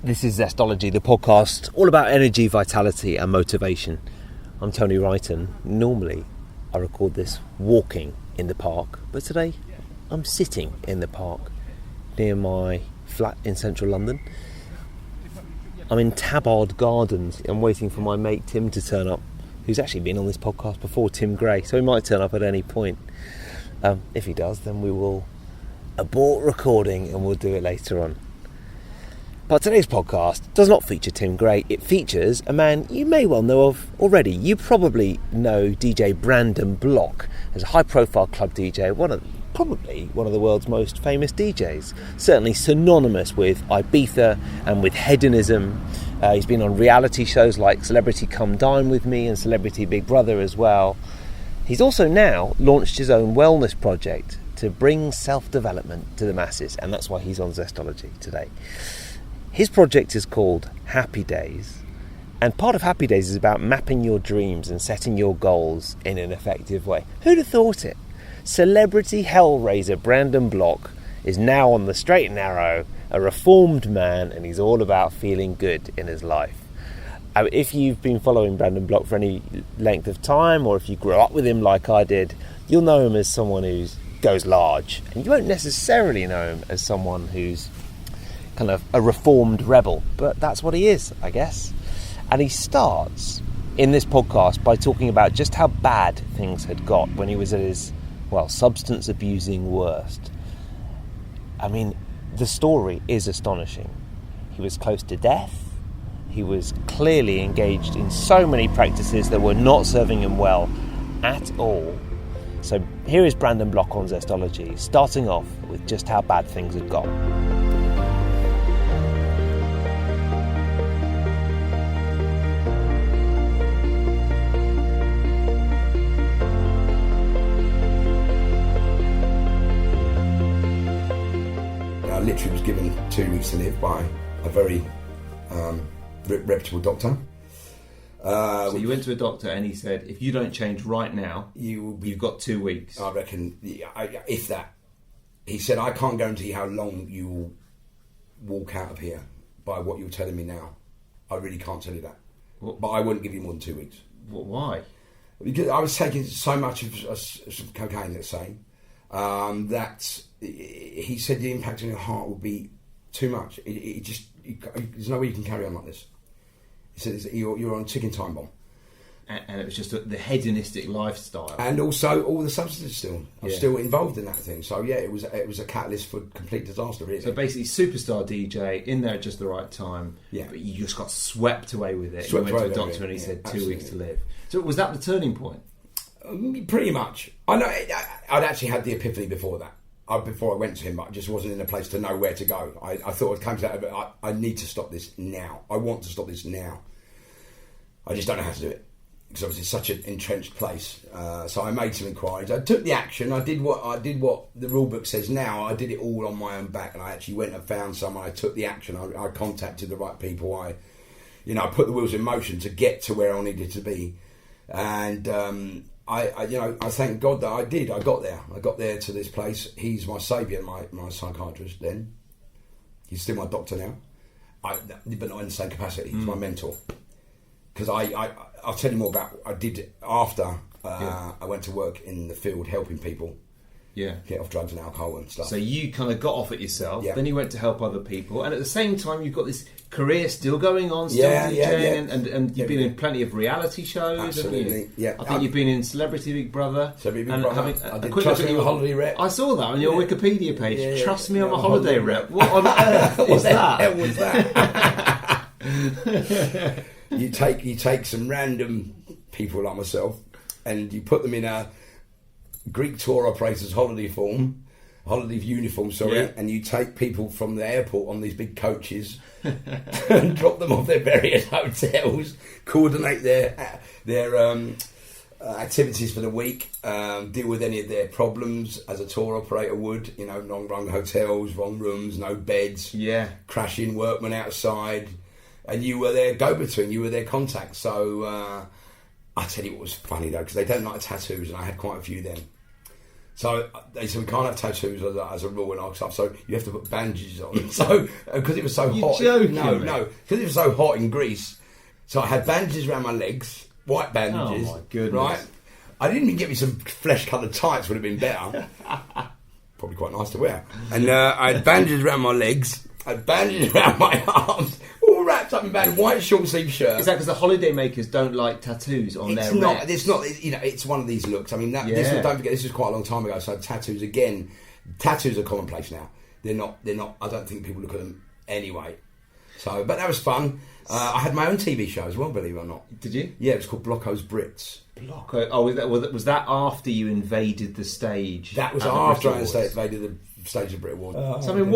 This is Histology, the podcast all about energy, vitality and motivation. I'm Tony Wrighton. Normally I record this walking in the park, but today I'm sitting in the park near my flat in central London. I'm in Tabard Gardens. I'm waiting for my mate Tim to turn up, who's actually been on this podcast before, Tim Gray, so he might turn up at any point. If he does, then we will abort recording and we'll do it later on. But today's podcast does not feature Tim Gray. It features a man you may well know of already. You probably know DJ Brandon Block as a high-profile club DJ, probably one of the world's most famous DJs. Certainly synonymous with Ibiza and with hedonism. He's been on reality shows like Celebrity Come Dine with Me and Celebrity Big Brother as well. He's also now launched his own wellness project to bring self-development to the masses, and that's why he's on Histology today. His project is called Happy Days, and part of Happy Days is about mapping your dreams and setting your goals in an effective way. Who'd have thought it? Celebrity hellraiser Brandon Block is now on the straight and narrow, a reformed man, and he's all about feeling good in his life. If you've been following Brandon Block for any length of time, or if you grew up with him like I did, you'll know him as someone who goes large, and you won't necessarily know him as someone who's kind of a reformed rebel, but that's what he is, I guess. And he starts in this podcast by talking about just how bad things had got when he was at his, substance abusing worst. I mean, the story is astonishing. He was close to death. He was clearly engaged in so many practices that were not serving him well at all. So here is Brandon Block on Histology, starting off with just how bad things had got. I literally was given 2 weeks to live by a very reputable doctor. So you went to a doctor and he said, if you don't change right now, you've got 2 weeks. I reckon, if that. He said, I can't guarantee how long you will walk out of here by what you're telling me now. I really can't tell you that. What? But I wouldn't give you more than 2 weeks. Why? Because I was taking so much of cocaine, let's say, that he said the impact on your heart would be too much. There's no way you can carry on like this. He said you're on a ticking time bomb. And it was just the hedonistic lifestyle. And also all the substances still. I'm still involved in that thing. So yeah, it was a catalyst for complete disaster, really. So basically superstar DJ, in there at just the right time. Yeah. But you just got swept away with it. You went to a doctor and he said 2 weeks to live. So was that the turning point? Pretty much. I know I'd actually had the epiphany before that. Before I went to him, but I just wasn't in a place to know where to go. I thought I'd come to that, but I need to stop this now. I want to stop this now. I just don't know how to do it, because obviously it's such an entrenched place. So I made some inquiries. I took the action. I did what the rule book says now. I did it all on my own back, and I actually went and found someone. I took the action. I contacted the right people. I put the wheels in motion to get to where I needed to be, and I thank God that I did. I got there. I got there to this place. He's my saviour, my psychiatrist then. He's still my doctor now, but not in the same capacity. He's my mentor. Because I'll tell you more about what I did after I went to work in the field helping people get off drugs and alcohol and stuff. So you kind of got off it yourself, then you went to help other people, and at the same time you've got this career still going on, still DJing, and you've been in plenty of reality shows. Absolutely, yeah. I think you've been in Celebrity Big Brother. I did Trust Me, I'm a Holiday Rep. I saw that on your Wikipedia page. Trust Me, I'm a Holiday Rep. What on earth is that? What was that? You take some random people like myself and you put them in a Greek tour operator's holiday uniform, and you take people from the airport on these big coaches and drop them off their various hotels, coordinate their activities for the week, deal with any of their problems as a tour operator would, wrong hotels, wrong rooms, no beds, crashing workmen outside. And you were their go-between, you were their contact. So I tell you what was funny though, because they don't like tattoos, and I had quite a few then. So they said we can't have tattoos as a rule in our stuff. So you have to put bandages on. So because it was so hot, joking, no, because it was so hot in Greece. So I had bandages around my legs, white bandages. Oh my goodness! Right, I didn't even get me some flesh-coloured tights. Would have been better. Probably quite nice to wear. And I had bandages around my legs. I had bandages around my arms. All wrapped up in bandages. White short-sleeve shirt. Is that because the holiday makers don't like tattoos on their reps? It's not. It's one of these looks. I mean, don't forget, this was quite a long time ago. So tattoos again. Tattoos are commonplace now. They're not. I don't think people look at them anyway. So, but that was fun. I had my own TV show as well, believe it or not. Did you? Yeah, it was called Blocko's Brits. Blocko. Oh, was that after you invaded the stage? That was after I invaded the stage of Brit Awards. So I mean,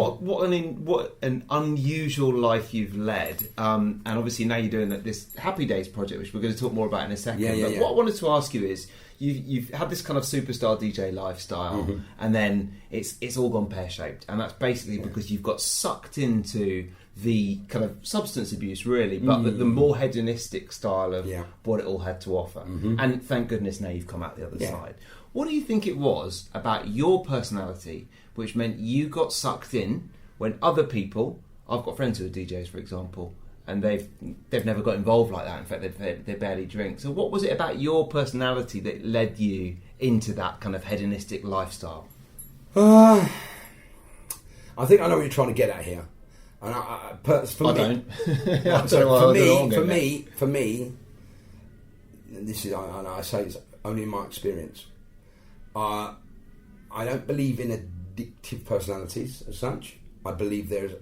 what an unusual life you've led, and obviously now you're doing this Happy Days project, which we're going to talk more about in a second. But what I wanted to ask you is, you've had this kind of superstar DJ lifestyle, and then it's all gone pear-shaped, and that's basically because you've got sucked into the kind of substance abuse, really, but the more hedonistic style of what it all had to offer. And thank goodness now you've come out the other side. What do you think it was about your personality which meant you got sucked in when other people... I've got friends who are DJs, for example, and they've never got involved like that. In fact, they barely drink. So what was it about your personality that led you into that kind of hedonistic lifestyle? I think I know what you're trying to get at here. And for me, this is, I say it's only in my experience. I don't believe in addictive personalities as such. I believe there's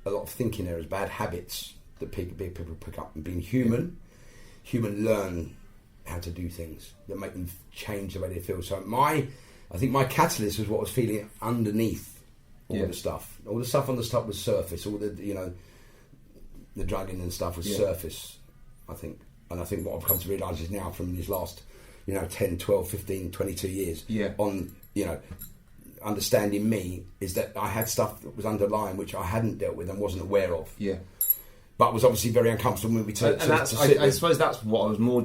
a lot of thinking there is bad habits that people pick up. And being human learn how to do things that make them change the way they feel. So I think my catalyst was what I was feeling underneath all the stuff. All the stuff on the top was surface. All the the drugging and stuff was surface, I think. And I think what I've come to realise is now from these last 10, 12, 15, 22 years on understanding me is that I had stuff that was underlying which I hadn't dealt with and wasn't aware of. Yeah. But was obviously very uncomfortable when we took I suppose that's what I was more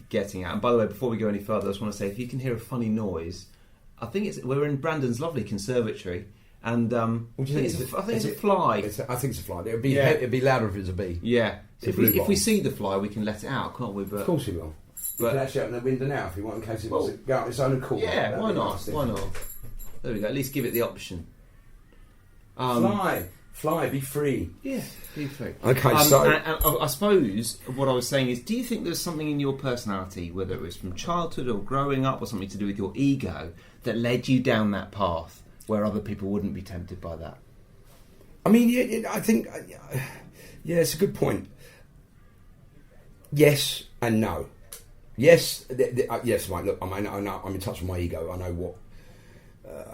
getting at. And by the way, before we go any further, I just want to say, if you can hear a funny noise, I think we're in Brandon's lovely conservatory. And I think it's a fly. I think it's a fly. It'd be louder if it was a bee. Yeah. If we see the fly, we can let it out, can't we? But of course we will. You can actually open the window now if you want, in case it wants to go out its own accord. Yeah, why not? Why not? There we go. At least give it the option. Fly, be free. Yeah, be free. Okay, so... And I suppose what I was saying is, do you think there's something in your personality, whether it was from childhood or growing up or something to do with your ego, that led you down that path where other people wouldn't be tempted by that? I mean, I think... it's a good point. Yes and no. Yes, yes, right, look, I know, I'm in touch with my ego. I know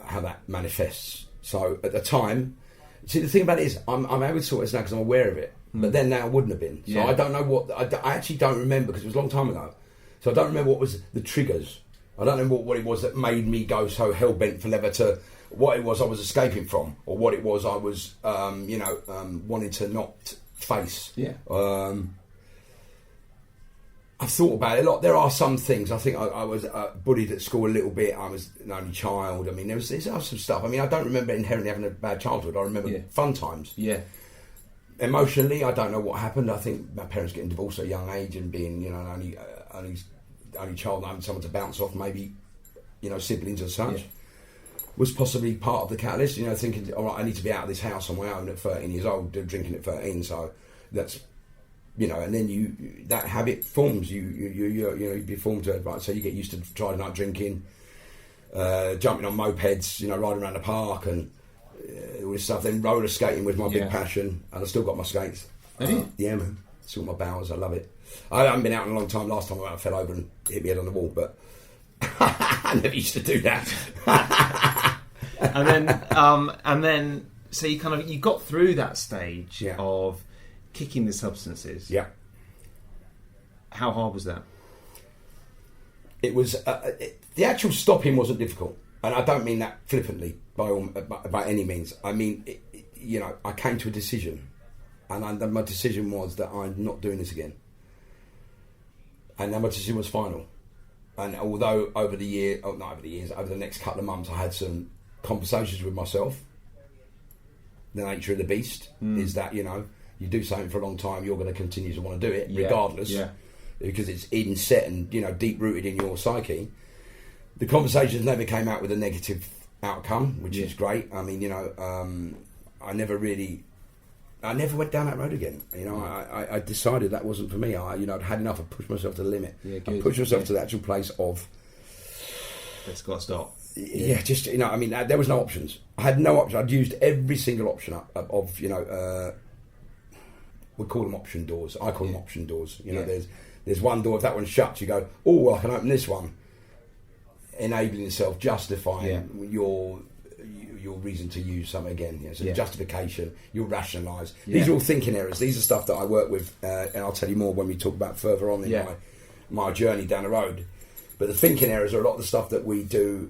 how that manifests. So at the time... See, the thing about it is, I'm able to sort this now because I'm aware of it. But then now I wouldn't have been. So I don't know what... I actually don't remember because it was a long time ago. So I don't remember what was the triggers. I don't know what it was that made me go so hell-bent for leather to... What it was I was escaping from. Or what it was I was, wanting to not face. Yeah. I've thought about it a lot. There are some things. I think I was bullied at school a little bit. I was an only child. I mean, there's some stuff. I mean, I don't remember inherently having a bad childhood. I remember fun times. Yeah. Emotionally, I don't know what happened. I think my parents getting divorced at a young age and being, an only child, and having someone to bounce off, maybe, siblings and such, was possibly part of the catalyst. Thinking, all right, I need to be out of this house on my own at 13 years old, drinking at 13. So that's. And then that habit forms. You be formed to it, right? So you get used to Friday night drinking, jumping on mopeds, riding around the park and all this stuff. Then roller skating was my big passion, and I still got my skates. Have you? Yeah, man. Still got my bowels. I love it. I haven't been out in a long time. Last time I fell over and hit my head on the wall, but I never used to do that. and then, so you got through that stage of kicking the substances. Yeah. How hard was that? It was the actual stopping wasn't difficult, and I don't mean that flippantly by any means. I mean, I came to a decision, and my decision was that I'm not doing this again, and then my decision was final. And although over the next couple of months, I had some conversations with myself. The nature of the beast is that, you do something for a long time, you're going to continue to want to do it, regardless, because it's inset and, deep rooted in your psyche. The conversations never came out with a negative outcome, which is great. I mean, I never went down that road again. I decided that wasn't for me. I'd had enough. I pushed myself to the limit. I pushed myself to the actual place of, it's got to stop. Yeah, just there was no options. I had no option. I'd used every single option of we call them option doors. I call them option doors. There's one door. If that one's shut, you go, oh, well, I can open this one. Enabling yourself, justifying your reason to use something again. So justification, you'll rationalise. These are all thinking errors. These are stuff that I work with, and I'll tell you more when we talk about further on in my journey down the road. But the thinking errors are a lot of the stuff that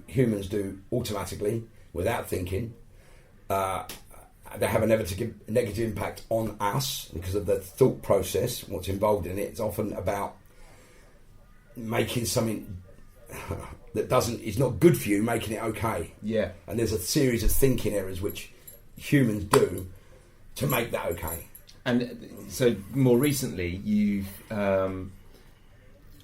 humans do automatically, without thinking. They have a negative impact on us because of the thought process, what's involved in it. It's often about making something that is not good for you, making it okay. Yeah. And there's a series of thinking errors which humans do to make that okay. And so more recently, you've,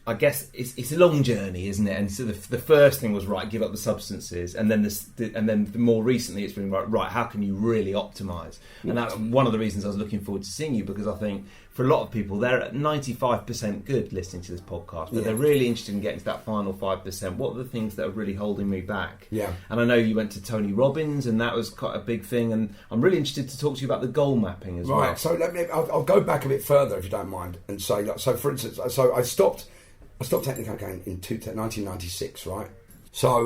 I guess it's a long journey, isn't it? And so the first thing was, right, give up the substances, and then more recently it's been right, how can you really optimise? And that's one of the reasons I was looking forward to seeing you, because I think for a lot of people they're at 95% good listening to this podcast, but they're really interested in getting to that final 5%. What are the things that are really holding me back? Yeah. And I know you went to Tony Robbins, and that was quite a big thing. And I'm really interested to talk to you about the goal mapping as well. Right. So I'll go back a bit further if you don't mind, and say, so for instance, I stopped taking cocaine in 1996, right? So,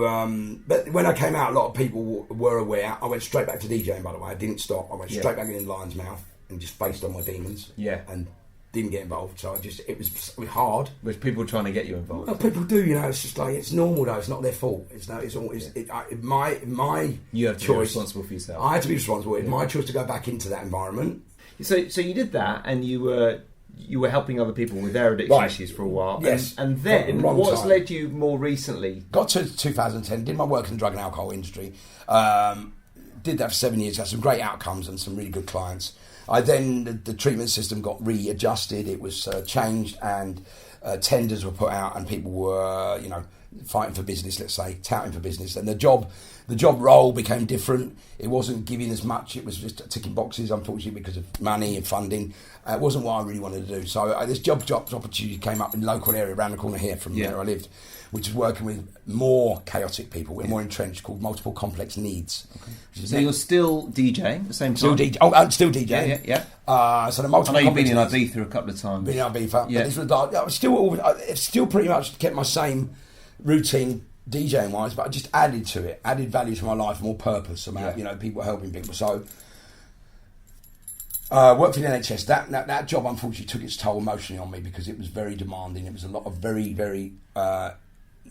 but when I came out, a lot of people were aware. I went straight back to DJing, by the way. I didn't stop. I went straight back in Lion's Mouth and just faced on my demons. Yeah. And didn't get involved. So it was hard. Was people trying to get you involved? Well, people do, It's just like, it's normal though. It's not their fault. My you have to be responsible for yourself. I had to be responsible. It's my choice to go back into that environment. So you did that, and you were helping other people with their addiction issues for a while. Yes. And then what's led you more recently? Got to 2010, did my work in the drug and alcohol industry. Did that for 7 years, had some great outcomes and some really good clients. The treatment system got readjusted, it was changed, and tenders were put out, and people were, fighting for business, let's say, touting for business. And the job role became different. It wasn't giving as much. It was just ticking boxes, unfortunately, because of money and funding. It wasn't what I really wanted to do. So this job opportunity came up in the local area around the corner here from where I lived, which is working with more chaotic people, more entrenched, called multiple complex needs. Okay. So you're still DJing at the same time? Still DJing. Oh, I'm still DJing. Yeah. So the multiple. I know you've been in Ibiza a couple of times. Been in Ibiza. Yeah. But this was I've still pretty much kept my same routine DJing wise, but I just added to it, added value to my life, more purpose about people helping people. So worked for the NHS. That job unfortunately took its toll emotionally on me because it was very demanding. It was a lot of very, very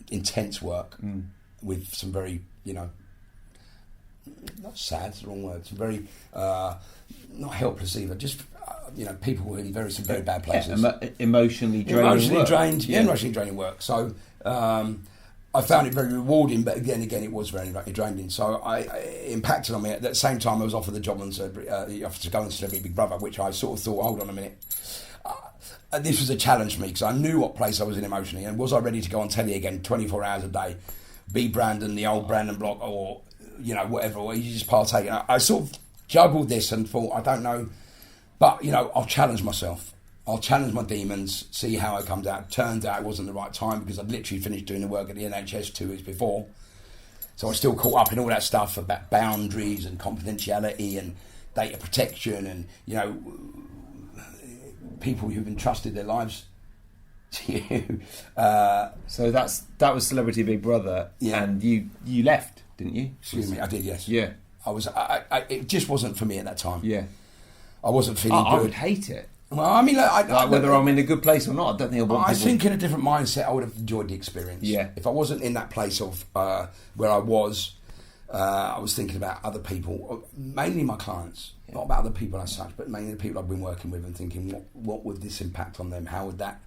intense work with some very not sad, it's the wrong word. Some very not helpless either. Just people were in some very bad places. Emotionally draining. Emotionally draining work. So. I found it very rewarding, but again, it was very draining. So it impacted on me. At the same time, I was offered the job on offered to go on Celebrity Big Brother, which I sort of thought, hold on a minute. This was a challenge for me because I knew what place I was in emotionally, and was I ready to go on telly again 24 hours a day, be Brandon, the old Brandon block, or whatever, or you just partake. And I sort of juggled this and thought, I don't know, but I'll challenge myself. I'll challenge my demons, see how it comes out. Turned out it wasn't the right time because I'd literally finished doing the work at the NHS 2 weeks before. So I was still caught up in all that stuff about boundaries and confidentiality and data protection and, people who've entrusted their lives to you. So that was Celebrity Big Brother, and you left, didn't you? Excuse me, I did, yes. Yeah. It just wasn't for me at that time. Yeah. I wasn't feeling good. I would hate it. Well, I mean, whether I'm in a good place or not, I don't think I want. I think in a different mindset, I would have enjoyed the experience. Yeah. If I wasn't in that place of where I was thinking about other people, mainly my clients, not about other people as such, but mainly the people I've been working with, and thinking, what would this impact on them? How would that,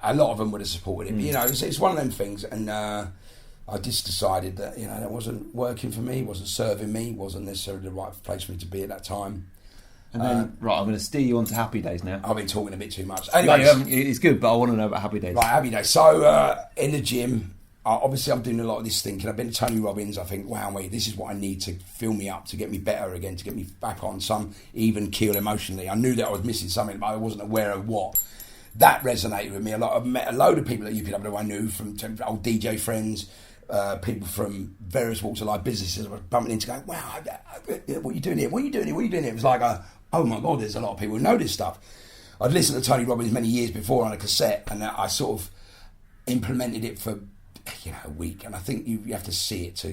a lot of them would have supported it. But, you know, it's one of them things, and I just decided that, you know, that wasn't working for me, wasn't serving me, wasn't necessarily the right place for me to be at that time. And then, right, I'm going to steer you on to Happy Days now. I've been talking a bit too much. Anyway, Anyways, it's good, but I want to know about Happy Days. Right, Happy Days. So, in the gym, obviously I'm doing a lot of this thinking. I've been to Tony Robbins. I think, wow, mate, this is what I need to fill me up, to get me better again, to get me back on some even keel emotionally. I knew that I was missing something, but I wasn't aware of what. That resonated with me a lot. I've met a load of people at UPW I knew, from old DJ friends, people from various walks of life, businesses. I was bumping into going, wow, what are you doing here? What are you doing here? What are you doing here? It was like, oh my God, there's a lot of people who know this stuff. I'd listened to Tony Robbins many years before on a cassette, and I sort of implemented it for, you know, a week. And I think you have to see it.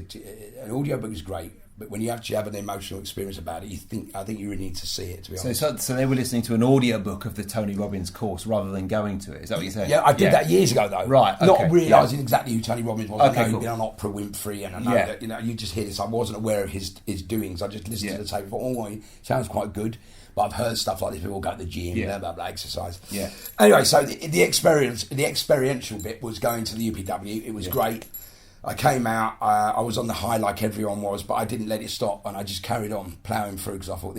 An audiobook is great, but when you actually have an emotional experience about it, I think you really need to see it, to be honest. So they were listening to an audiobook of the Tony Robbins course rather than going to it. Is that what you're saying? Yeah, I did that years ago, though. Right. Okay. Not realising exactly who Tony Robbins was. Okay, I know cool. he'd been on Oprah Winfrey, and I know that, you know, you just hear this. I wasn't aware of his doings. I just listened to the tape and thought, oh, well, he sounds quite good. But I've heard stuff like this. People go to the gym, blah, blah, blah, exercise. Yeah. Anyway, so the experiential bit was going to the UPW. It was great. I came out, I was on the high like everyone was, but I didn't let it stop, and I just carried on ploughing through, because I thought,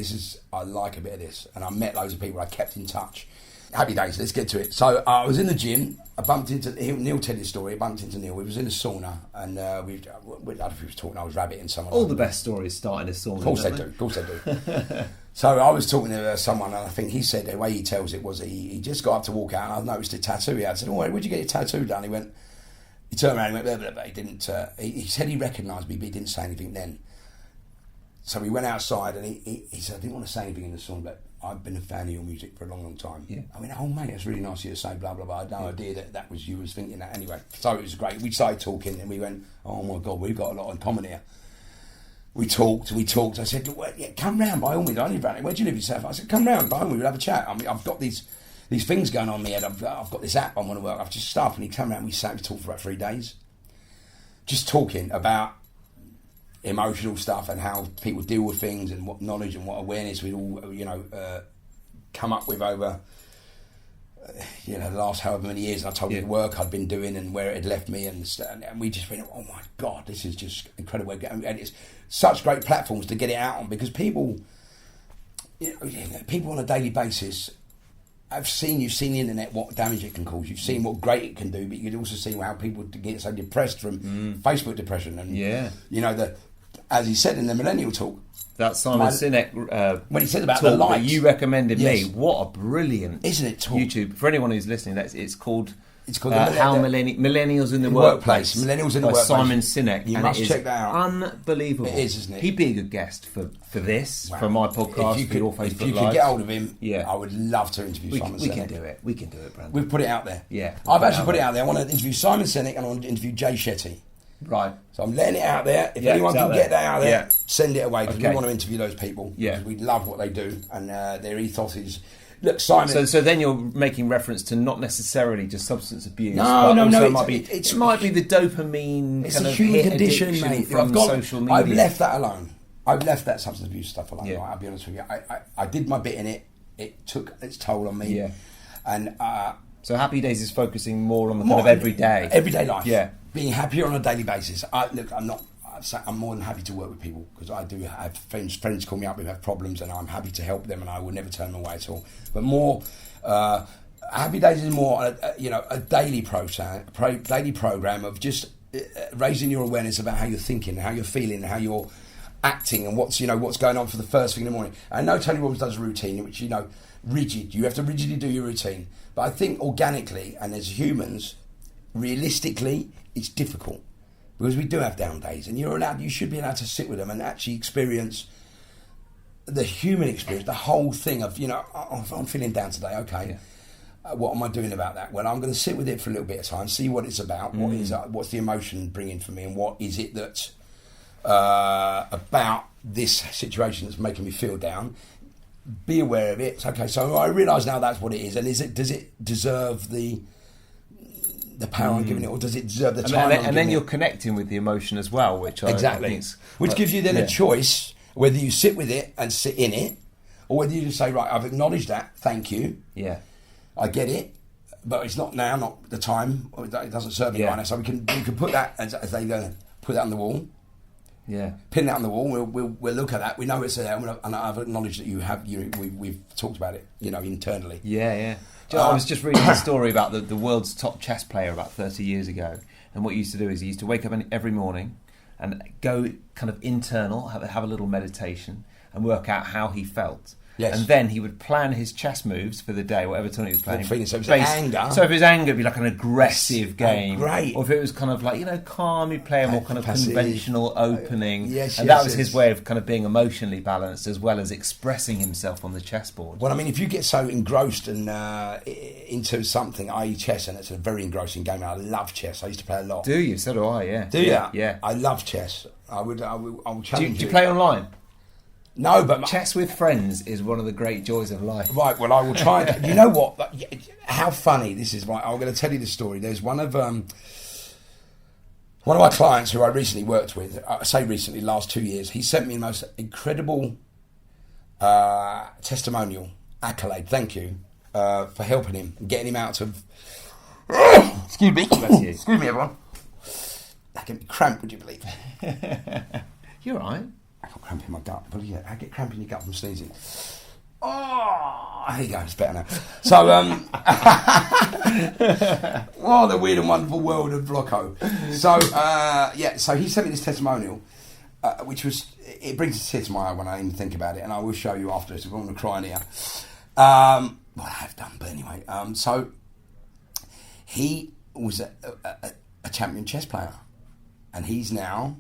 I like a bit of this. And I met loads of people, I kept in touch. Happy Days, let's get to it. So I was in the gym, I bumped into, Neil tell his story, I bumped into Neil, we was in a sauna, and I don't know if he was talking, I was rabbiting someone. All the best stories start in a sauna. Of course they do. So I was talking to someone, and I think he said, the way he tells it was, he just got up to walk out, and I noticed a tattoo he had. I said, oh, where'd you get your tattoo done? He turned around and went, blah, blah, blah. He didn't. He said he recognised me, but he didn't say anything then. So we went outside, and he said, I didn't want to say anything in the song, but I've been a fan of your music for a long, long time. Yeah. I went, oh, mate, that's really nice of you to say, blah, blah, blah. I had no idea that was you was thinking that. Anyway, so it was great. We started talking, and we went, oh, my God, we've got a lot in common here. We talked. I said, well, yeah, come round by all means. I live around here. Where do you live yourself? I said, come round by all means. We'll have a chat. I mean, I've got these things going on in my head. I've got this app I want to work. I've just started, and he came around. We sat and talked for about 3 days, just talking about emotional stuff and how people deal with things, and what knowledge and what awareness we'd all, come up with over, the last however many years. And I told him the work I'd been doing and where it had left me, and we just went, oh my God, this is just incredible. And it's such great platforms to get it out on, because people on a daily basis, you've seen the internet, what damage it can cause. You've seen what great it can do, but you can also see how people get so depressed from Facebook depression. And as he said in the Millennial Talk, that Simon Sinek when he said about talk the likes, that you recommended me, what a brilliant, isn't it? Talk. YouTube for anyone who's listening. It's called How Millennials in the Workplace. Millennials in the Workplace. Simon Sinek. You must check that out. Unbelievable. It is, isn't it? He'd be a good guest for this, for my podcast, for your Facebook If you Live. could get hold of him, I would love to interview Simon Sinek. We can do it, Brandon. We've put it out there. Yeah. I've actually put it out there. I want to interview Simon Sinek, and I want to interview Jay Shetty. Right. So I'm letting it out there. If anyone can get that out there, send it away, because we Okay. want to interview those people. Yeah. Because we love what they do, and their ethos is... Look, Simon... So then you're making reference to not necessarily just substance abuse. No, but also it might be the dopamine it's kind a of human hit condition, addiction mate. from social media. I've left that alone. I've left that substance abuse stuff alone. Yeah. Right, I'll be honest with you. I did my bit in it. It took its toll on me. Yeah. And... So Happy Days is focusing more on the kind of everyday life. Yeah. Being happier on a daily basis. I'm more than happy to work with people, because I do have friends call me up who have problems, and I'm happy to help them, and I will never turn them away at all. But more, Happy Days is more a daily program of just raising your awareness about how you're thinking, how you're feeling, how you're acting, and what's going on for the first thing in the morning. I know Tony Robbins does a routine, which rigid. You have to rigidly do your routine. But I think organically, and as humans, realistically, it's difficult, because we do have down days, and you should be allowed to sit with them and actually experience the human experience, the whole thing of, I'm feeling down today, okay. Yeah. What am I doing about that? Well, I'm going to sit with it for a little bit of time, see what it's about, what's the emotion bringing for me, and what is it that about this situation that's making me feel down. Be aware of it. Okay, so I realise now that's what it is, and does it deserve the power I'm giving it, or does it deserve the time? And then you're connecting with the emotion as well, which which gives you then a choice whether you sit with it and sit in it, or whether you just say, right, I've acknowledged that, thank you. Yeah, I get it. but it's not now, not the time. It doesn't serve me right now. So we can put that as they go, put that on the wall. Yeah, pin that on the wall. We'll look at that. We know it's there, and I've acknowledged that you have. We've talked about it, internally. Yeah. I was just reading a story about the world's top chess player about 30 years ago, and what he used to do is he used to wake up every morning and go kind of internal, have a little meditation, and work out how he felt. Yes. And then he would plan his chess moves for the day, whatever tournament he was playing. So if it was anger. So if it was anger, it'd be like an aggressive game. Oh, great. Or if it was kind of like, calm, he'd play a more kind of conventional opening. Yes, and that was his way of kind of being emotionally balanced as well as expressing himself on the chessboard. Well, I mean, if you get so engrossed and into something, i.e. chess, and it's a very engrossing game, and I love chess. I used to play a lot. Do you? So do I, yeah. Do you? Yeah. I love chess. I will challenge Do you play online? No, but chess with friends is one of the great joys of life. Right, well, I will try. You know what? How funny this is. Right, I'm going to tell you this story. There's one of my clients who I recently worked with. I say recently, last 2 years. He sent me the most incredible testimonial accolade. Thank you for helping him and getting him out of. Excuse me. Excuse me, everyone. I get cramp. Would you believe? You're all right. I got cramp in my gut. But yeah, I get cramp in your gut from sneezing. Oh, there you go. It's better now. So, the weird and wonderful world of Blocko. So, so he sent me this testimonial, which it brings a tear to my eye when I even think about it, and I will show you after this. I'm going to cry here. I have done, but anyway. So, he was a champion chess player, and he's now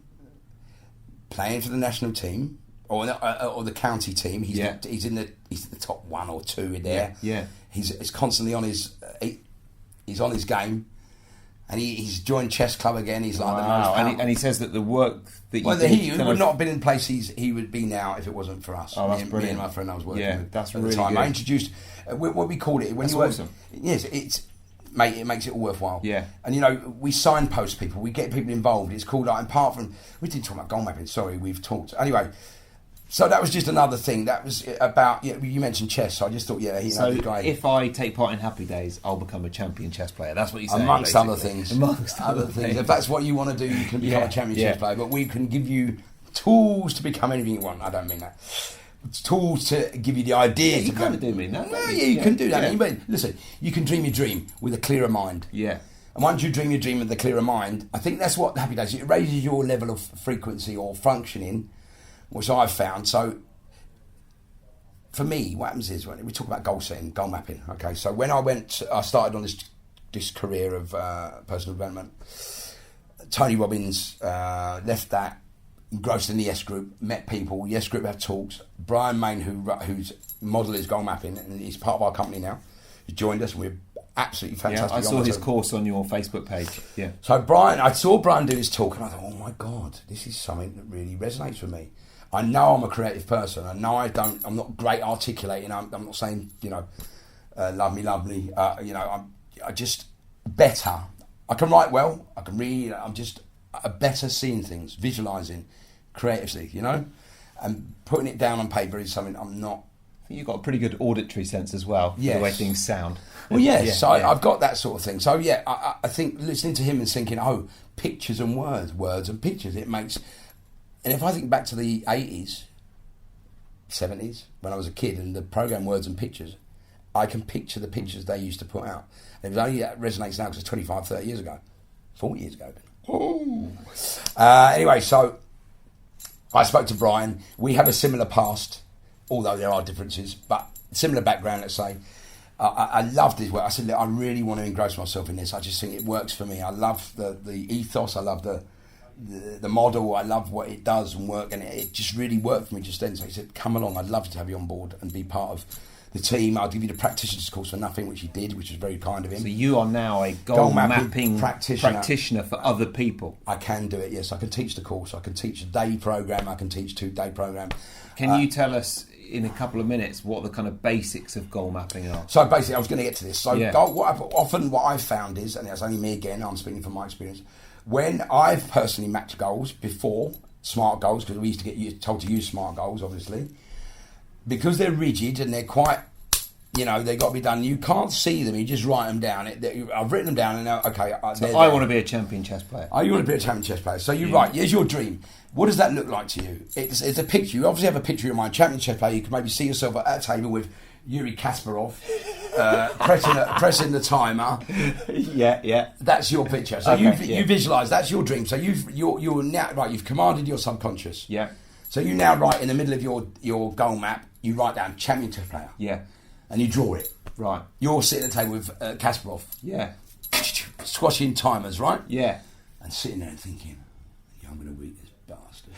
playing for the national team or the county team. He's at the top 1 or 2 in there. Yeah. He's constantly on his he's on his game, and he's joined chess club again. He's like the most. And he says that the work that he would not have been in place he would be now if it wasn't for us. Oh, that's brilliant. Me and my friend I was working with that's at really the time. good. I introduced what we called it when that's you work. Awesome. Yes, it makes it all worthwhile. Yeah. And we signpost people, we get people involved. It's called, apart from, we didn't talk about goal mapping, sorry, we've talked. Anyway, so that was just another thing. That was about, you mentioned chess, so I just thought, so if I take part in Happy Days, I'll become a champion chess player. That's what you're saying. Amongst basically. other things. If that's what you want to do, you can become a champion chess player, but we can give you tools to become anything you want. I don't mean that. Tools to give you the idea. You kind of do mean that. Yeah, you can do that. Yeah. Listen, you can dream your dream with a clearer mind. Yeah. And once you dream your dream with a clearer mind, I think that's what Happy Days. It raises your level of frequency or functioning, which I've found. So, for me, what happens is when we talk about goal setting, goal mapping. Okay, so when I started on this career of personal development. Tony Robbins left that. Engrossed in the Yes Group, met people. Yes Group have talks. Brian Main, whose model is goal mapping, and he's part of our company now, has joined us. And we're absolutely fantastic. Yeah, I saw his course on your Facebook page. Yeah. So I saw Brian do his talk, and I thought, oh my God, this is something that really resonates with me. I know I'm a creative person. I know I'm not great articulating. I'm not saying love me. I'm just better. I can write well. I can read. I'm just a better seeing things, visualising, creatively, and putting it down on paper is something I'm not. I think you've got a pretty good auditory sense as well, for the way things sound. Well, yes, I've got that sort of thing. So, I think listening to him and thinking, pictures and words and pictures, it makes. And if I think back to the 80s, 70s, when I was a kid, and the programme Words and Pictures, I can picture the pictures they used to put out. And it was only that resonates now because it's 25, 30 years ago, 40 years ago. Anyway, so I spoke to Brian. We have a similar past, although there are differences, but similar background, let's say. I loved his work. I said, look, I really want to engross myself in this. I just think it works for me. I love the ethos. I love the model. I love what it does and work, and it just really worked for me just then. So he said, come along. I'd love to have you on board and be part of the team. I'll give you the practitioner's course for nothing, which he did, which was very kind of him. So you are now a goal mapping practitioner for other people. I can do it, yes. I can teach the course. I can teach a day programme. I can teach 2-day programme. Can you tell us in a couple of minutes what the kind of basics of goal mapping are? So basically, I was going to get to this. So what I've found is, and it's only me again, I'm speaking from my experience, when I've personally mapped goals before, SMART goals, because we used to get told to use SMART goals, obviously, because they're rigid and they're quite, You know, they've got to be done. You can't see them. You just write them down. I've written them down, and now, okay. So I want to be a champion chess player. Oh, you want to be a champion chess player. So you write, here's your dream. What does that look like to you? It's a picture. You obviously have a picture in mind. Champion chess player. You can maybe see yourself at a table with Yuri Kasparov, pressing the timer. Yeah. That's your picture. So you visualise. That's your dream. So you're now right. You've commanded your subconscious. Yeah. So you now write in the middle of your goal map. You write down champion chess player. Yeah. And you draw it. Right. You're sitting at the table with Kasparov. Yeah. Squashing timers, right? Yeah. And sitting there and thinking, I'm going to beat this bastard.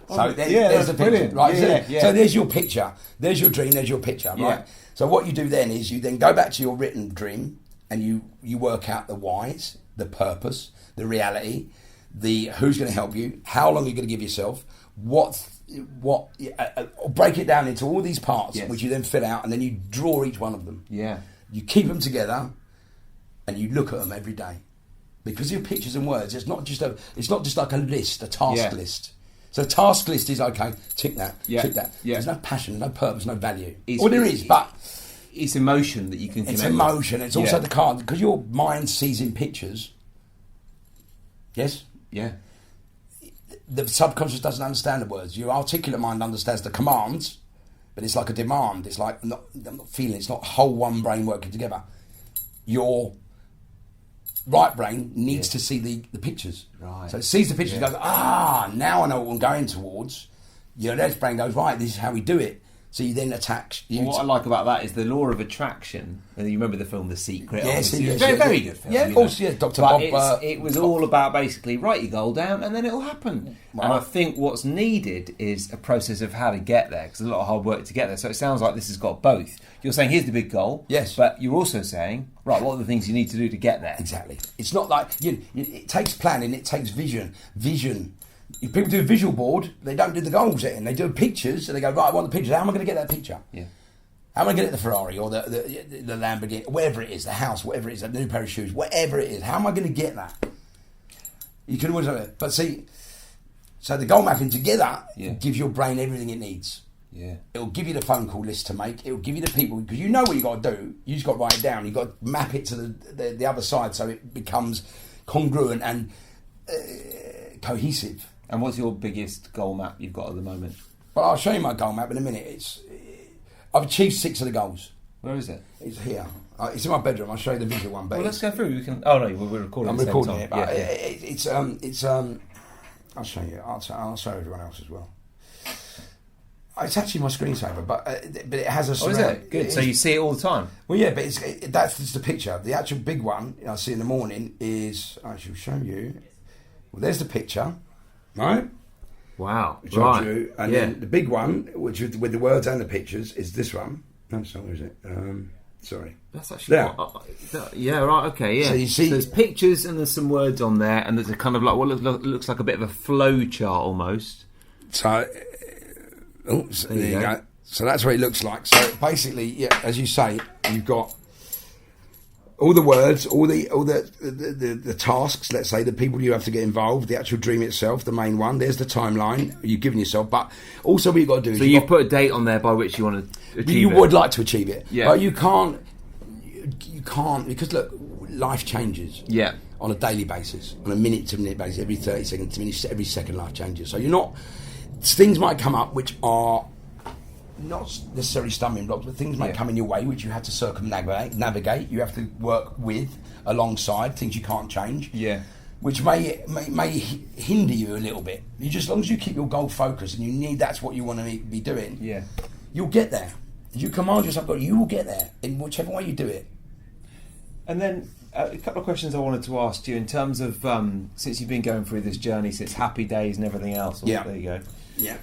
So there's the picture, right? So there's your picture. There's your dream. There's your picture, right? Yeah. So what you do then is you then go back to your written dream and you work out the whys, the purpose, the reality, the who's going to help you, how long you're going to give yourself, break it down into all these parts, which you then fill out, and then you draw each one of them. Yeah. You keep them together, and you look at them every day, because your pictures and words. It's not just like a list, a task list. So a task list is okay. Tick that. Tick that. Yeah. There's no passion, no purpose, no value. There is, but it's emotion that you can. It's emotion. It's also the card, because your mind sees in pictures. Yes. Yeah. The subconscious doesn't understand the words. Your articulate mind understands the commands, but it's like a demand. It's like I'm not feeling. It's not whole one brain working together. Your right brain needs to see the pictures. Right. So it sees the pictures and goes, now I know what I'm going towards. Your left brain goes, right, this is how we do it. So you then attack. What I like about that is the law of attraction. And you remember the film The Secret? Yes, very good film. Yeah, of course, yeah. Dr. Bob. It was all about basically write your goal down and then it'll happen. Right. And I think what's needed is a process of how to get there, because there's a lot of hard work to get there. So it sounds like this has got both. You're saying here's the big goal. Yes. But you're also saying, right, what are the things you need to do to get there? Exactly. It's not like it takes planning. It takes vision. If people do a visual board, they don't do the goal setting. They do pictures, and they go, right, I want the picture. How am I going to get that picture? Yeah. How am I going to get the Ferrari or the Lamborghini, whatever it is, the house, whatever it is, a new pair of shoes, whatever it is. How am I going to get that? You can always do it. But see, so the goal mapping together gives your brain everything it needs. Yeah. It'll give you the phone call list to make. It'll give you the people, because you know what you've got to do. You just got to write it down. You've got to map it to the other side so it becomes congruent and cohesive. And what's your biggest goal map you've got at the moment? Well, I'll show you my goal map in a minute. I've achieved 6 of the goals. Where is it? It's here. It's in my bedroom. I'll show you the visual one. Well, let's go through. We can. Oh no, we're recording. I'm recording it. But it's I'll show you. I'll show everyone else as well. It's actually my screensaver, but it has a. Oh, is it? Good. So you see it all the time. Well, yeah, but that's just the picture. The actual big one I see in the morning is. I shall show you. Well, there's the picture. Right? Wow. Which I drew. And then the big one, which with the words and the pictures, is this one. No, sorry, where is it? Sorry. That's actually... yeah, right, okay, yeah. So you see... So there's pictures and there's some words on there, and there's a kind of like what looks like a bit of a flow chart almost. So... there you go. So that's what it looks like. So basically, as you say, you've got... all the words, all the tasks, let's say, the people you have to get involved, the actual dream itself, the main one. There's the timeline you've given yourself, but also what you've got to do is... So you've put a date on there by which you want to achieve you it. You would like to achieve it. Yeah. But you can't, because look, life changes. Yeah. On a daily basis, on a minute-to-minute basis, every 30 seconds to minute, every second life changes. So you're not... things might come up which are... not necessarily stumbling blocks, but things might come in your way which you have to circumnavigate. You have to work with, alongside things you can't change. Yeah, which may hinder you a little bit. You just, as long as you keep your goal focused and that's what you want to be doing. Yeah, you'll get there. You command yourself, you will get there in whichever way you do it. And then a couple of questions I wanted to ask you in terms of since you've been going through this journey since Happy Days and everything else. There you go. Yeah.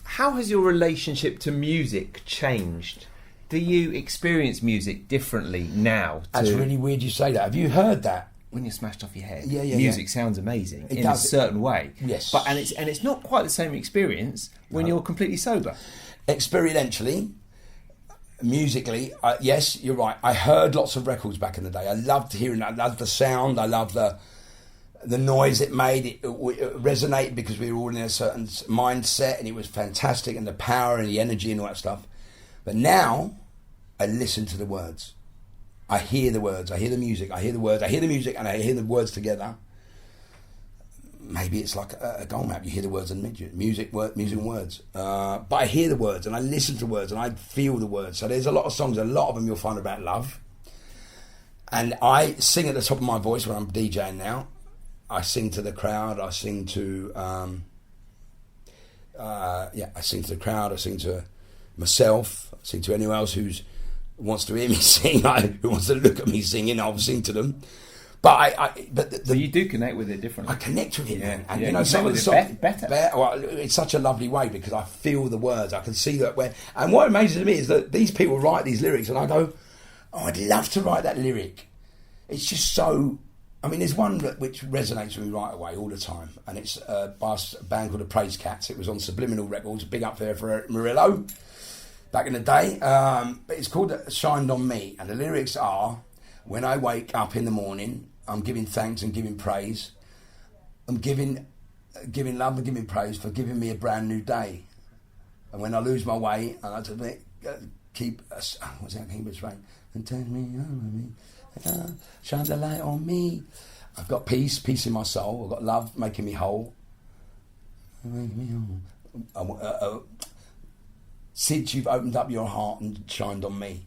How has your relationship to music changed? Do you experience music differently now? That's really weird you say that. Have you heard that? When you're smashed off your head, music sounds amazing in a certain way. Yes, but and it's not quite the same experience when you're completely sober. Experientially, musically, yes, you're right. I heard lots of records back in the day. I loved hearing that. I loved the sound. I loved the the noise it made, it resonated because we were all in a certain mindset, and it was fantastic, and the power and the energy and all that stuff. But now I listen to the words. I hear the words, I hear the music, I hear the words, I hear the music, and I hear the words together. Maybe it's like a goal map. You hear the words and music and words. But I hear the words, and I listen to words, and I feel the words. So there's a lot of songs, a lot of them you'll find about love. And I sing at the top of my voice when I'm DJing now. I sing to the crowd. I sing to, I sing to the crowd. I sing to myself. I sing to anyone else who wants to hear me sing, who wants to look at me singing. I'll sing to them. But so you do connect with it differently. I connect with it, man. And you some of the songs better. Well, it's such a lovely way because I feel the words. I can see that and what amazes me is that these people write these lyrics, and I go, "Oh, I'd love to write that lyric." It's just so. I mean, there's one which resonates with me right away all the time, and it's by a band called the Praise Cats. It was on Subliminal Records, big up there for Eric Murillo back in the day. But it's called "Shined on Me," and the lyrics are, "When I wake up in the morning, I'm giving thanks and giving praise. I'm giving love and giving praise for giving me a brand new day. And when I lose my way, I like to keep it straight and take me over me. Shine the light on me. I've got peace in my soul. I've got love making me whole. Since you've opened up your heart and shined on me."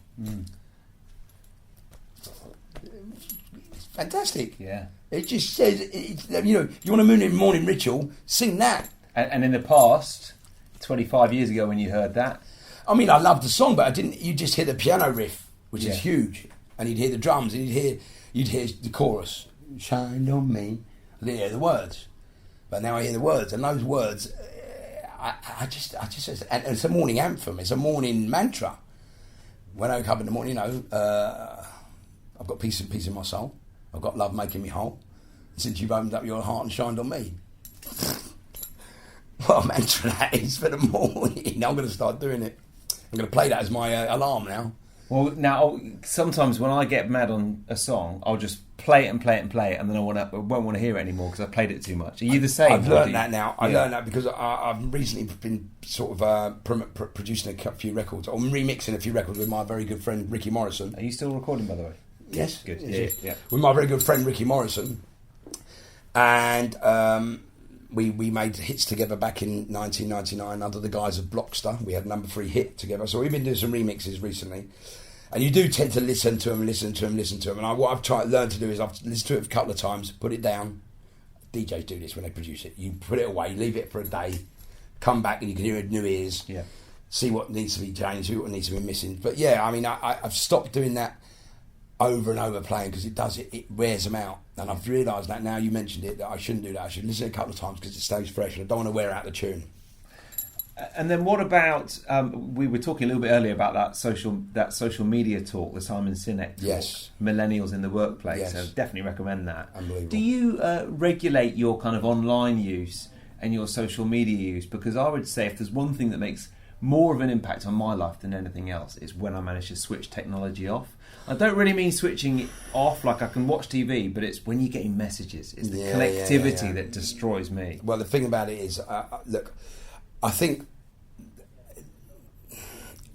It's fantastic. Yeah. It just says, you want a morning ritual, sing that. And in the past, 25 years ago when you heard that? I mean, I loved the song, but you just hear the piano riff, which is huge. And you'd hear the drums, and you'd hear the chorus, "Shine on me." I didn't hear the words, but now I hear the words, and those words, I just, and it's a morning anthem. It's a morning mantra. When I wake up in the morning, I've got peace in my soul. I've got love making me whole. And since you've opened up your heart and shined on me, what a mantra that is for the morning. I'm going to start doing it. I'm going to play that as my alarm now. Well, now, sometimes when I get mad on a song, I'll just play it and play it and play it, and then I won't want to hear it anymore because I've played it too much. Are you the same? I've learned that now. I learned that because I've recently been sort of producing a few records, or remixing a few records with my very good friend Ricky Morrison. Are you still recording, by the way? Yes. Good. Yes. Yeah. With my very good friend Ricky Morrison. And we made hits together back in 1999 under the guise of Blockster. We had a number 3 hit together. So we've been doing some remixes recently. And you do tend to listen to them. And what I've learned to do is I've listened to it a couple of times, put it down. DJs do this when they produce it. You put it away, leave it for a day, come back and you can hear it with new ears, see what needs to be changed, see what needs to be missing. But yeah, I mean, I've stopped doing that over and over playing because it wears them out. And I've realised that now you mentioned it, that I shouldn't do that. I should listen a couple of times because it stays fresh and I don't want to wear out the tune. And then what about, we were talking a little bit earlier about that social media talk, the Simon Sinek talk, yes. Millennials in the Workplace, yes. so definitely recommend that. Unbelievable. Do you regulate your kind of online use and your social media use? Because I would say if there's one thing that makes more of an impact on my life than anything else, it's when I manage to switch technology off. I don't really mean switching it off like I can watch TV, but it's when you're getting messages. It's the connectivity that destroys me. Well, the thing about it is, look, I think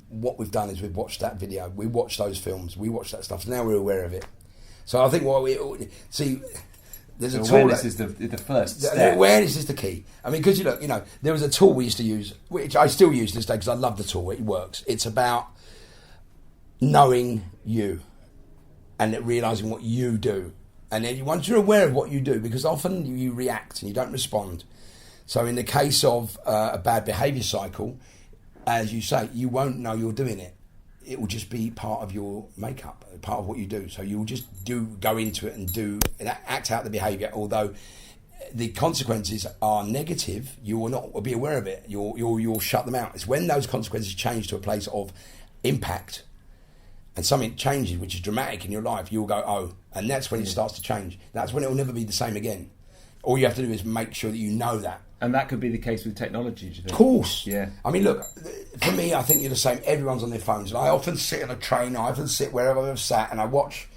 what we've done is we've watched that video, we watched those films, we watched that stuff, so now we're aware of it. So I think what we see, there's a tool. Awareness is the first step. Awareness is the key. I mean, because you know, there was a tool we used to use, which I still use this day because I love the tool. It works. It's about knowing you and realising what you do, and then once you're aware of what you do, because often you react and you don't respond. So in the case of a bad behaviour cycle, as you say, you won't know you're doing it. It will just be part of your makeup, part of what you do. So you'll just go into it and act out the behaviour. Although the consequences are negative, you will not be aware of it. You'll shut them out. It's when those consequences change to a place of impact and something changes, which is dramatic in your life, you'll go, oh, and that's when it starts to change. That's when it will never be the same again. All you have to do is make sure that you know that. And that could be the case with technology, do you think? Of course. Yeah. I mean, look, for me, I think you're the same. Everyone's on their phones. And I often sit on a train, I often sit wherever I've sat, and I watch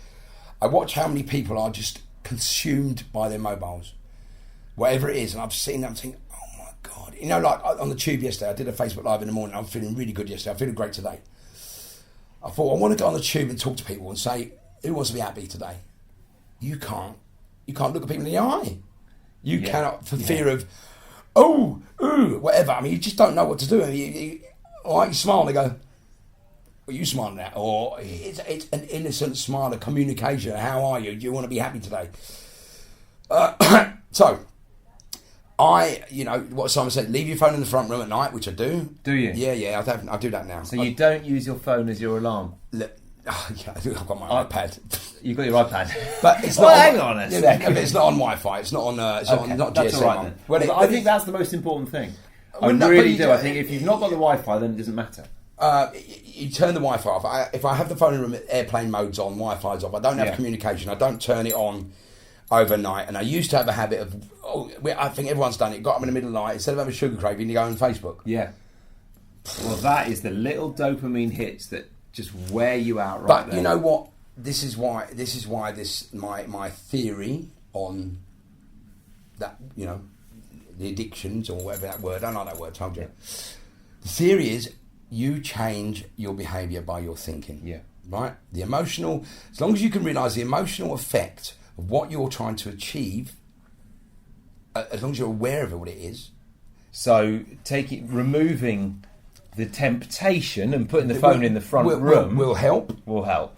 how many people are just consumed by their mobiles, whatever it is. And I've seen them think, oh my God. You know, like on the tube yesterday, I did a Facebook Live in the morning. I was feeling really good yesterday. I'm feeling great today. I thought, I want to go on the tube and talk to people and say, who wants to be happy today? You can't. You can't look at people in the eye. You cannot, for fear of, whatever. I mean, you just don't know what to do. And you smile and they go, are you smiling at? Or it's an innocent smile, a communication. How are you? Do you want to be happy today? So, what Simon said, leave your phone in the front room at night, which I do. Do you? Yeah, I do that now. So you don't use your phone as your alarm? I've got my iPad. You've got your iPad. But it's not hang on a second. It's not on Wi-Fi. It's not on, not that's GSM. all right then. I think that's the most important thing. I think if you've not got the Wi-Fi, then it doesn't matter. You turn the Wi-Fi off. If I have the phone in the room, airplane mode's on, Wi-Fi's off. I don't have communication. I don't turn it on overnight. And I used to have a habit of, I think everyone's done it. Got up in the middle of the night, instead of having a sugar craving, you go on Facebook. Yeah. Well, that is the little dopamine hits that just wear you out But there. you know what? This is why my theory on that, the addictions or whatever that word, I don't like that word, told you. The theory is you change your behaviour by your thinking. Yeah. Right? The emotional, as long as you can realise the emotional effect of what you're trying to achieve, as long as you're aware of what it is. So removing the temptation and putting the phone in the front room will help. Will help.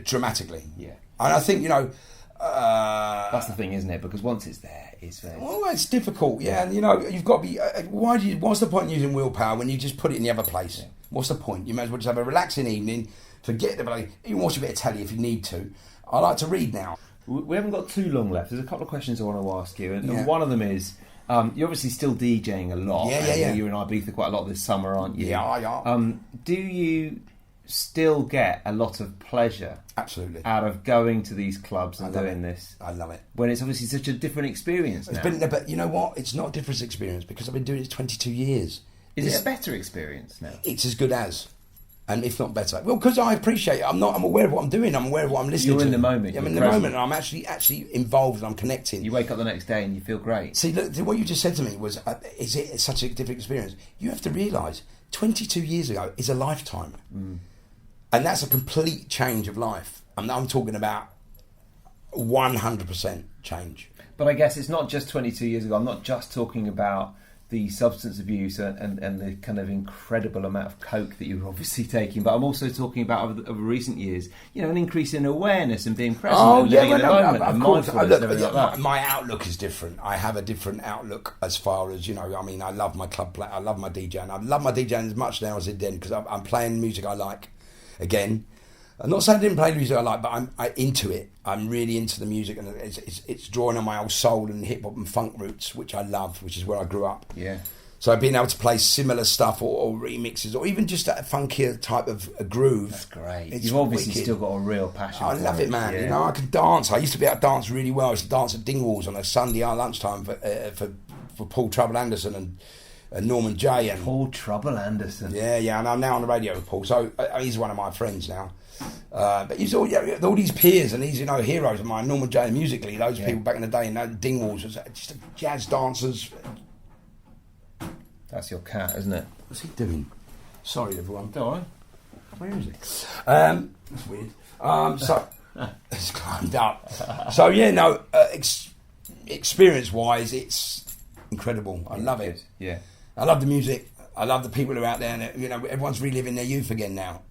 Dramatically. Yeah. And I think, that's the thing, isn't it? Because once it's there, it's there. Well, it's difficult, yeah. And you've got to be. What's the point in using willpower when you just put it in the other place? Yeah. What's the point? You may as well just have a relaxing evening, forget the bloody. You can watch a bit of telly if you need to. I like to read now. We haven't got too long left. There's a couple of questions I want to ask you, and one of them is, you're obviously still DJing a lot. Yeah. You're in Ibiza quite a lot this summer, aren't you? Yeah. Do you still get a lot of pleasure absolutely out of going to these clubs and doing this? I love it. When it's obviously such a different experience now. But you know what? It's not a different experience because I've been doing it 22 years. Is it a better experience now? It's as good as, and if not better. Well, because I appreciate it. I'm aware of what I'm doing. I'm aware of what I'm listening to. You're in the moment. I'm in the moment, and I'm actually involved, and I'm connecting. You wake up the next day and you feel great. See, look, what you just said to me was, is it such a different experience? You have to realise, 22 years ago is a lifetime. Mm. And that's a complete change of life. I'm talking about 100% change. But I guess it's not just 22 years ago. I'm not just talking about the substance abuse and the kind of incredible amount of coke that you're obviously taking, but I'm also talking about over recent years, an increase in awareness and being present and living in the moment and mindfulness and everything like that. My outlook is different. I have a different outlook as far as, I love my club play, I love my DJing. I love my DJing as much now as I did then because I'm playing music I like. Again, I'm not saying I didn't play the music I like, but I'm into it. I'm really into the music, and it's drawing on my old soul and hip hop and funk roots, which I love, which is where I grew up. Yeah. So being able to play similar stuff or remixes, or even just that funkier type of a groove. That's great. You've obviously still got a real passion. I love it, man. Yeah. I can dance. I used to be able to dance really well. I used to dance at Dingwalls on a Sunday lunchtime for Paul Trouble Anderson and Norman J. And Paul Trouble Anderson. Yeah, and I'm now on the radio with Paul. So he's one of my friends now. But he's all these peers and these heroes of mine. Norman J. Musically, those people back in the day, Dingwalls was just jazz dancers. That's your cat, isn't it? What's he doing? Sorry, everyone. Don't worry. Where is he? That's weird. So it's climbed up. So experience-wise, it's incredible. I love it. Yeah. I love the music. I love the people who are out there, and everyone's reliving their youth again now.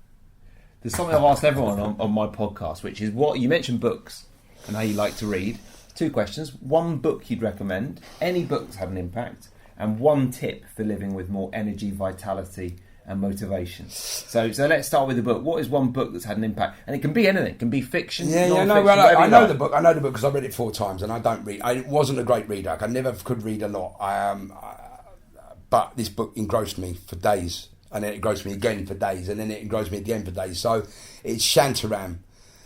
There's something I've asked everyone on my podcast, which is what you mentioned books and how you like to read. 2 questions: one book you'd recommend, any book that's had an impact, and one tip for living with more energy, vitality, and motivation. So let's start with the book. What is one book that's had an impact? And it can be anything. It can be fiction. I know the book. I know the book because I read it 4 times, and I don't read. I wasn't a great reader. I never could read a lot. But this book engrossed me for days, and then it engrossed me again for days, and then it engrossed me again for days. So it's Shantaram.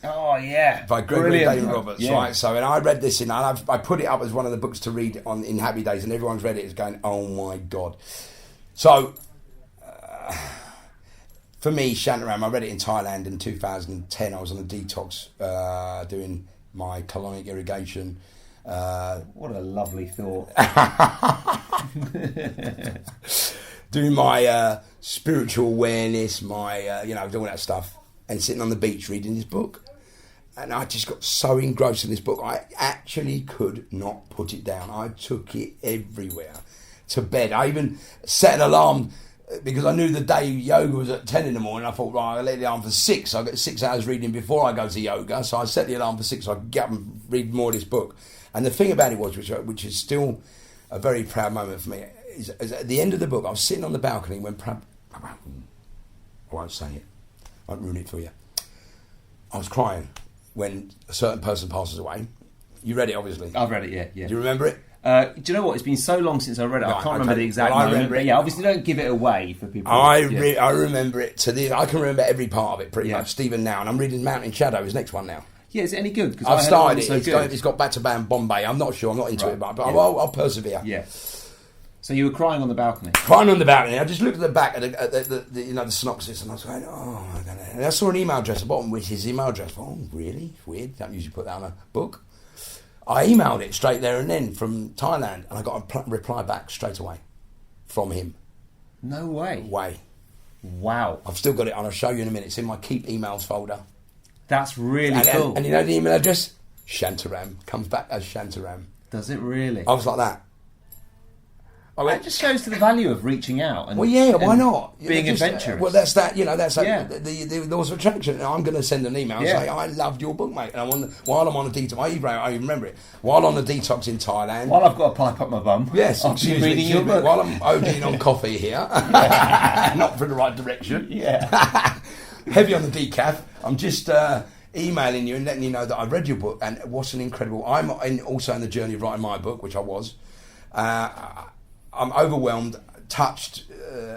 Oh yeah, by Gregory David Roberts, right? So, and I read this and I put it up as one of the books to read in Happy Days, and everyone's read it. It's going, oh my god. So, for me, Shantaram, I read it in Thailand in 2010. I was on a detox doing my colonic irrigation. What a lovely thought. Doing my spiritual awareness, my, doing that stuff, and sitting on the beach reading this book. And I just got so engrossed in this book, I actually could not put it down. I took it everywhere. To bed. I even set an alarm because I knew the day yoga was at 10 in the morning. I thought, right, I'll let the alarm for 6. I'll get 6 hours reading before I go to yoga. So I set the alarm for 6 so I could get up and read more of this book. And the thing about it was, which is still a very proud moment for me, is at the end of the book, I was sitting on the balcony when I won't say it. I won't ruin it for you. I was crying when a certain person passes away. You read it, obviously. I've read it, yeah. Do you remember it? Do you know what? It's been so long since I read it. I can't remember the exact moment. Remember it. Yeah, obviously don't give it away for people. I remember it I can remember every part of it pretty much. Stephen now, and I'm reading Mountain Shadow, his next one now. Yeah, is it any good? I've started it. It's got back to Bombay. I'm not sure. I'm not into it, but I'll persevere. Yeah. So you were crying on the balcony. Crying on the balcony. I just looked at the back at the synopsis, and I was going, oh my god. And I saw an email address at the bottom, which is his email address. Oh, really? Weird. Don't usually put that on a book. I emailed it straight there and then from Thailand, and I got a reply back straight away from him. No way. Wow. I've still got it, and I'll show you in a minute. It's in my keep emails folder. That's really cool. And you know the email address? Shantaram. Comes back as Shantaram. Does it really? I was like that. It just shows to the value of reaching out. And, why not? Being adventurous. Well, that's that. The laws of attraction. I'm going to send an email and say, I loved your book, mate. And while I'm on a detox, I remember it. While on the detox in Thailand. While I've got a pipe up my bum. Yes. Reading your book. While I'm ODing on coffee here. Not for the right direction. Yeah. Heavy on the decaf. I'm just emailing you and letting you know that I read your book, and what's an incredible... I'm also in the journey of writing my book, which I was. I'm overwhelmed, touched.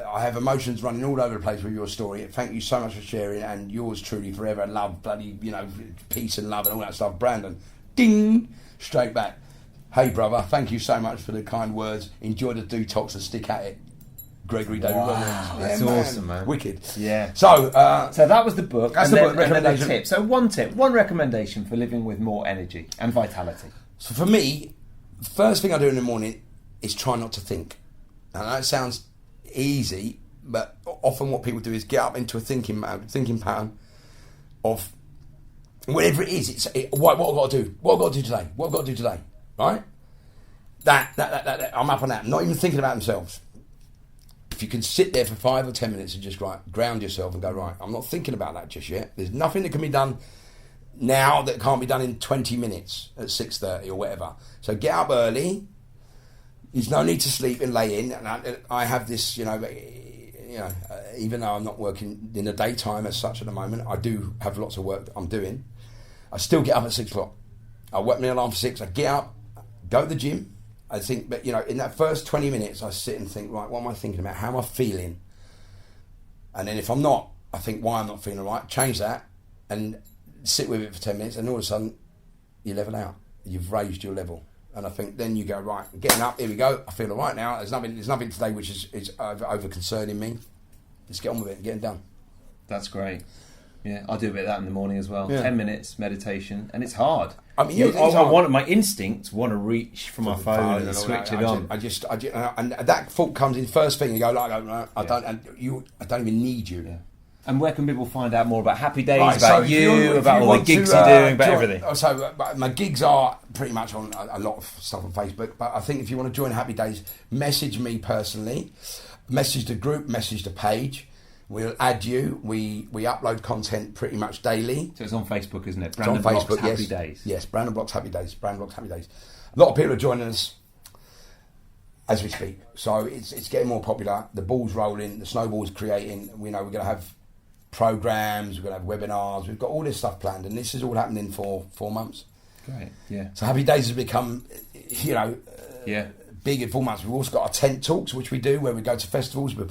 I have emotions running all over the place with your story. Thank you so much for sharing, and yours truly forever. Love, bloody, peace and love and all that stuff. Brandon, ding, straight back. Hey, brother, thank you so much for the kind words. Enjoy the detox and stick at it. Gregory David Roberts. That's awesome, man. Wicked. Yeah. So that was the book. That's and the then, book. And then a tip. So one recommendation for living with more energy and vitality. So for me, the first thing I do in the morning is try not to think. Now that sounds easy, but often what people do is get up into a thinking pattern of whatever it is. What I've got to do. What I've got to do today. What I've got to do today. Right? That. I'm up on that. Not even thinking about themselves. If you can sit there for 5 or 10 minutes and just ground yourself and go, right, I'm not thinking about that just yet. There's nothing that can be done now that can't be done in 20 minutes at 6:30 or whatever. So get up early. There's no need to sleep and lay in. And I have this, even though I'm not working in the daytime as such at the moment, I do have lots of work that I'm doing. I still get up at 6 o'clock. I whack my alarm for 6. I get up, go to the gym. I think, but in that first 20 minutes, I sit and think, right, what am I thinking about? How am I feeling? And then if I'm not, I think why I'm not feeling right. Change that and sit with it for 10 minutes, and all of a sudden, you level out. You've raised your level. And I think then you go, right, I'm getting up, here we go, I feel all right now. There's nothing today which is over concerning me. Let's get on with it and get it done. That's great. Yeah, I do a bit of that in the morning as well. Yeah. 10 minutes meditation, and it's hard. I mean, my instincts want to reach for my phone and switch it on. And that thought comes in first thing. You go, I don't even need you. Yeah. And where can people find out more about Happy Days, right, about about all the gigs you're doing, about everything? So my gigs are pretty much on a lot of stuff on Facebook. But I think if you want to join Happy Days, message me personally, message the group, message the page. We'll add you. We upload content pretty much daily. So it's on Facebook, isn't it? It's on Facebook, Happy Days. Yes, Brandon Block's Happy Days. Brandon Block's Happy Days. A lot of people are joining us as we speak. So it's getting more popular. The ball's rolling. The snowball's creating. We know we're going to have programs. We're going to have webinars. We've got all this stuff planned, and this is all happening for 4 months. Great. Yeah. So Happy Days has become, big in 4 months. We've also got our tent talks, which we do, where we go to festivals. We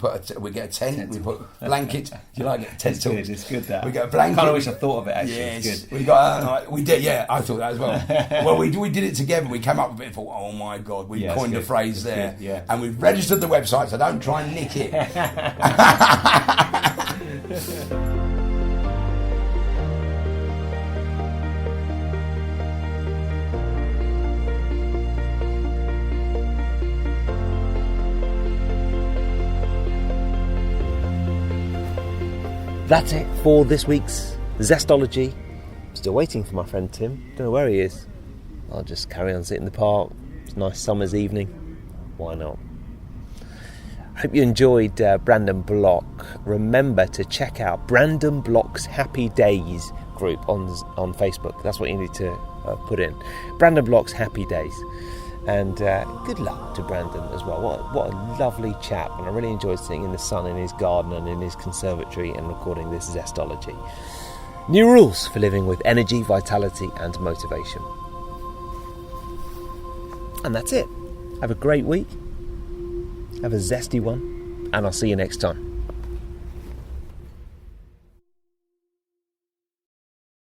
get a tent. We put blankets. Do you like it? Tent talks. It's good that. We get a blanket. I kind of wish I thought of it actually. Yes. It's good. We got. We did. Yeah, I thought that as well. Well, we did it together. We came up with it and thought, oh my god, we coined the phrase there. Yeah. And we've registered the website, so don't try and nick it. That's it for this week's Zestology. Still waiting for my friend Tim. Don't know where he is. I'll just carry on sitting in the park. It's a nice summer's evening. Why not? Hope you enjoyed Brandon Block. Remember to check out Brandon Block's Happy Days group on Facebook. That's what you need to put in. Brandon Block's Happy Days. And good luck to Brandon as well. What a lovely chap. And I really enjoyed sitting in the sun in his garden and in his conservatory and recording this Zestology. New rules for living with energy, vitality and motivation. And that's it. Have a great week. Have a zesty one. And I'll see you next time.